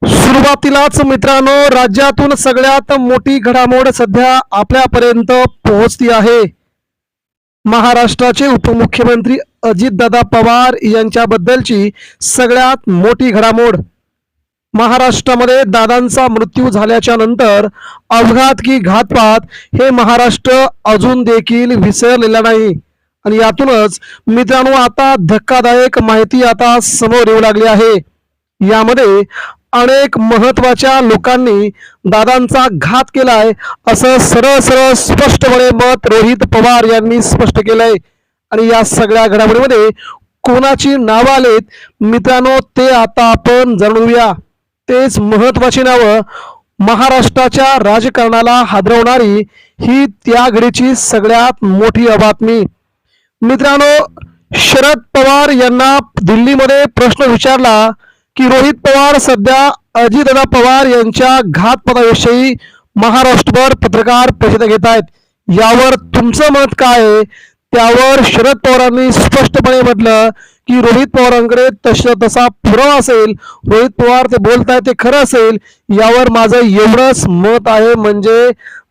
सुरुवातीलाच मित्रांनो, राज्यातून सगळ्यात मोठी घडामोड सध्या आपल्यापर्यंत पोहोचती आहे. महाराष्ट्राचे उपमुख्यमंत्री अजितदादा पवार यांच्याबद्दलची सगळ्यात मोठी घडामोड. महाराष्ट्रामध्ये दादांचा मृत्यू झाल्याच्या नंतर अपघात की घातपात हे महाराष्ट्र अजून देखील विसरलेला नाही. आणि यातूनच मित्रांनो, आता धक्कादायक माहिती आता समोर येऊ लागली आहे. यामध्ये अनेक महत्वाच्या लोकांनी दादांचा घात केलाय असं सरळ सरळ स्पष्टपणे मत रोहित पवार यांनी स्पष्ट केलंय. आणि या सगळ्या घडामोडीमध्ये कोणाची नावं आलेत मित्रांनो, ते आता आपण जाणून घेऊया. तेच महत्वाची नावं, महाराष्ट्राच्या राजकारणाला हादरवणारी ही त्या घडीची सगळ्यात मोठी बातमी. मित्रांनो, शरद पवार यांना दिल्लीमध्ये प्रश्न विचारला की रोहित पवार सध्या अजितदादा पवार यांच्या घातपाताविषयी महाराष्ट्रभर पत्रकार परिषद घेत आहेत. यावर तुमचं मत काय आहे? त्यावर शरद पवारांनी स्पष्टपणे म्हटलं की रोहित पवारांकडे तसा पुरावा असेल, रोहित पवार ते बोलतायत ते खरं असेल, यावर माझं एवढंच मत आहे. म्हणजे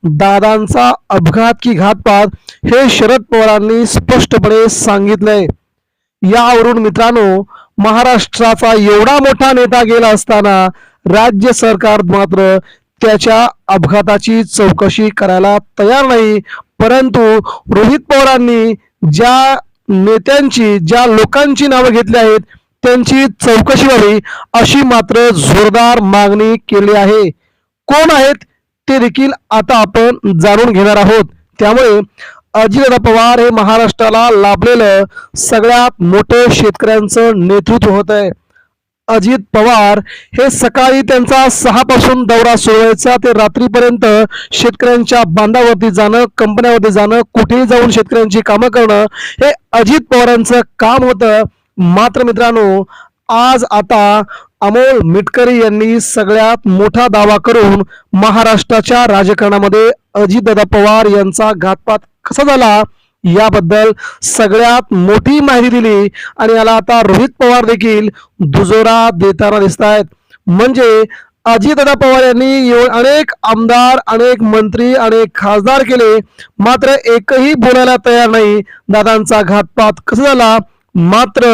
दादांचा अपघात की घातपात हे शरद पवारांनी स्पष्टपणे सांगितलंय. यावरून मित्रांनो, महाराष्ट्राचा एवढा मोठा नेता गेला असताना राज्य सरकार मात्र त्याच्या अपघाताची चौकशी करायला तयार नाही. परंतु रोहित पवारांनी ज्या नेत्यांची, ज्या लोकांची नावं घेतली आहेत त्यांची चौकशी व्हावी अशी मात्र जोरदार मागणी केली आहे. कोण आहेत ते देखील आता आपण जाणून घेणार आहोत. त्यामुळे अजितदादा पवार हे महाराष्ट्राला लाभलेलं सगळ्यात मोठं शेतकऱ्यांचं नेतृत्व होत आहे. अजित पवार हे सकाळी त्यांचा 6 पासून दौरा सुरू व्हायचा ते रात्रीपर्यंत शेतकऱ्यांच्या बांधावरती जाणं, कंपन्यावरती जाणं, कुठेही जाऊन शेतकऱ्यांची कामं करणं हे अजित पवारांचं काम होतं. मात्र मित्रांनो, आज आता अमोल मिटकरी यांनी सगळ्यात मोठा दावा करून महाराष्ट्राच्या राजकारणामध्ये अजितदादा पवार यांचा घातपात कसा झाला याबद्दल सगळ्यात मोठी माहिती दिली. आणि याला आता रोहित पवार देखील दुजोरा देताना दिसत आहेत. म्हणजे अजितदादा पवार यांनी अनेक आमदार, अनेक मंत्री, अनेक खासदार केले, मात्र एकही बोलायला तयार नाही दादांचा घातपात कसा झाला. मात्र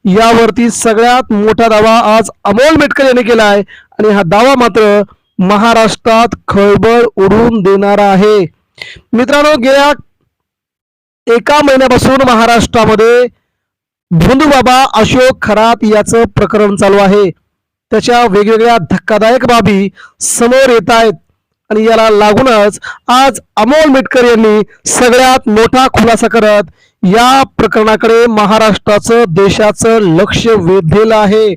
यावरती सगळ्यात मोठा दावा आज अमोल मिटकर यांनी केलाय. आणि हा दावा मात्र महाराष्ट्रात खळबळ उडवून देणारा आहे. मित्रांनो, गेल्या 1 महिन्यापासून महाराष्ट्रामध्ये भोंदूबाबा अशोक खरात याचं प्रकरण चालू आहे. त्याच्या वेगवेगळ्या धक्कादायक बाबी समोर येत आहेत. आणि याला लागूनच आज अमोल मिटकर यांनी सगळ्यात मोठा खुलासा करत या प्रकरणाकडे महाराष्ट्राचं, देशाचं लक्ष वेधलेलं आहे.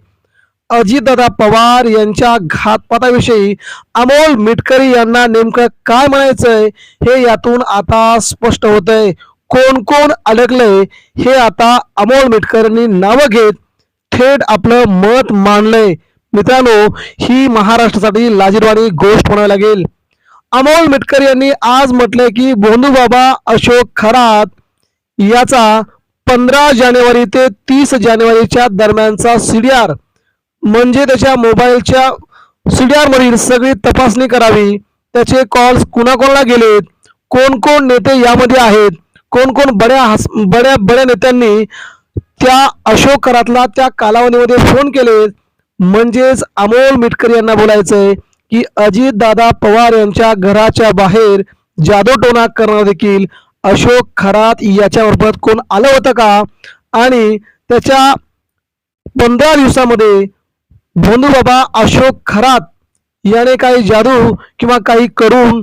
अजितदादा पवार यांच्या घातपाताविषयी अमोल मिटकरी यांना नेमकं काय म्हणायचंय हे यातून आता स्पष्ट होतंय. कोण कोण अडकलंय हे आता अमोल मिटकरांनी नावं घेत थेट आपलं मत मांडलंय. मित्रांनो, ही महाराष्ट्रासाठी लाजिरवाणी गोष्ट म्हणावी लागेल. अमोल मिटकर यांनी आज म्हटलंय की भोंदूबाबा अशोक खरात याचा 15 जानेवारी ते 30 जानेवारीच्या दरम्यानचा CDR, म्हणजे त्याच्या मोबाईलच्या CDR मधील सगळी तपासणी करावी. त्याचे कॉल्स कुणाकोणाला गेलेत, कोण कोण नेते यामध्ये आहेत, कोण कोण बड्या नेत्यांनी त्या अशोक खरातला त्या कालावधीमध्ये फोन केले. म्हणजेच अमोल मिटकर यांना बोलायचंय की अजितदादा पवार यांच्या घराच्या बाहेर जादूटोणा करणारा देखील अशोक खरात याच्यामार्फत कोण आलं होतं का. आणि त्याच्या 15 दिवसामध्ये भोंदूबाबा अशोक खरात याने काही जादू किंवा काही करून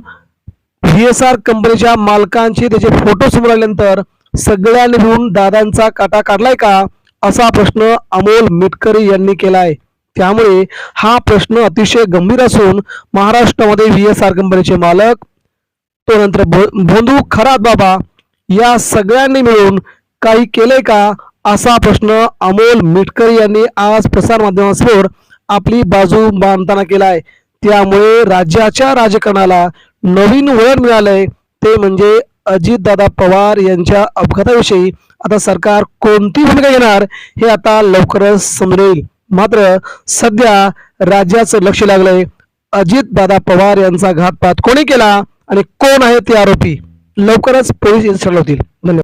VSR कंपनीच्या मालकांचे त्याचे फोटो समोर आल्यानंतर सगळ्यांनी मिळून दादांचा काटा काढलाय का, असा प्रश्न अमोल मिटकरी यांनी केलाय. त्यामुळे हा प्रश्न अतिशय गंभीर असून महाराष्ट्रामध्ये VSR कंपनीचे मालक, तो नंतर भोंदू खरात बाबा या सगळ्यांनी मिळून काही केले का, असा प्रश्न अमोल मिटकरी यांनी आज प्रसार माध्यमांसमोर आपली बाजू मांडताना केलाय. त्यामुळे राज्याच्या राजकारणाला नवीन वळण मिळालंय. ते म्हणजे अजितदादा पवार यांच्या अपघाताविषयी आता सरकार कोणती भूमिका घेणार हे आता लवकरच समजेल. मात्र सध्या राज्याचं लक्ष लागलंय. अजितदादा पवार यांचा घातपात कोणी केला आणि कोण आहे ते आरोपी, लवकरच पोलीस इन्स्टॉल होतील. धन्यवाद.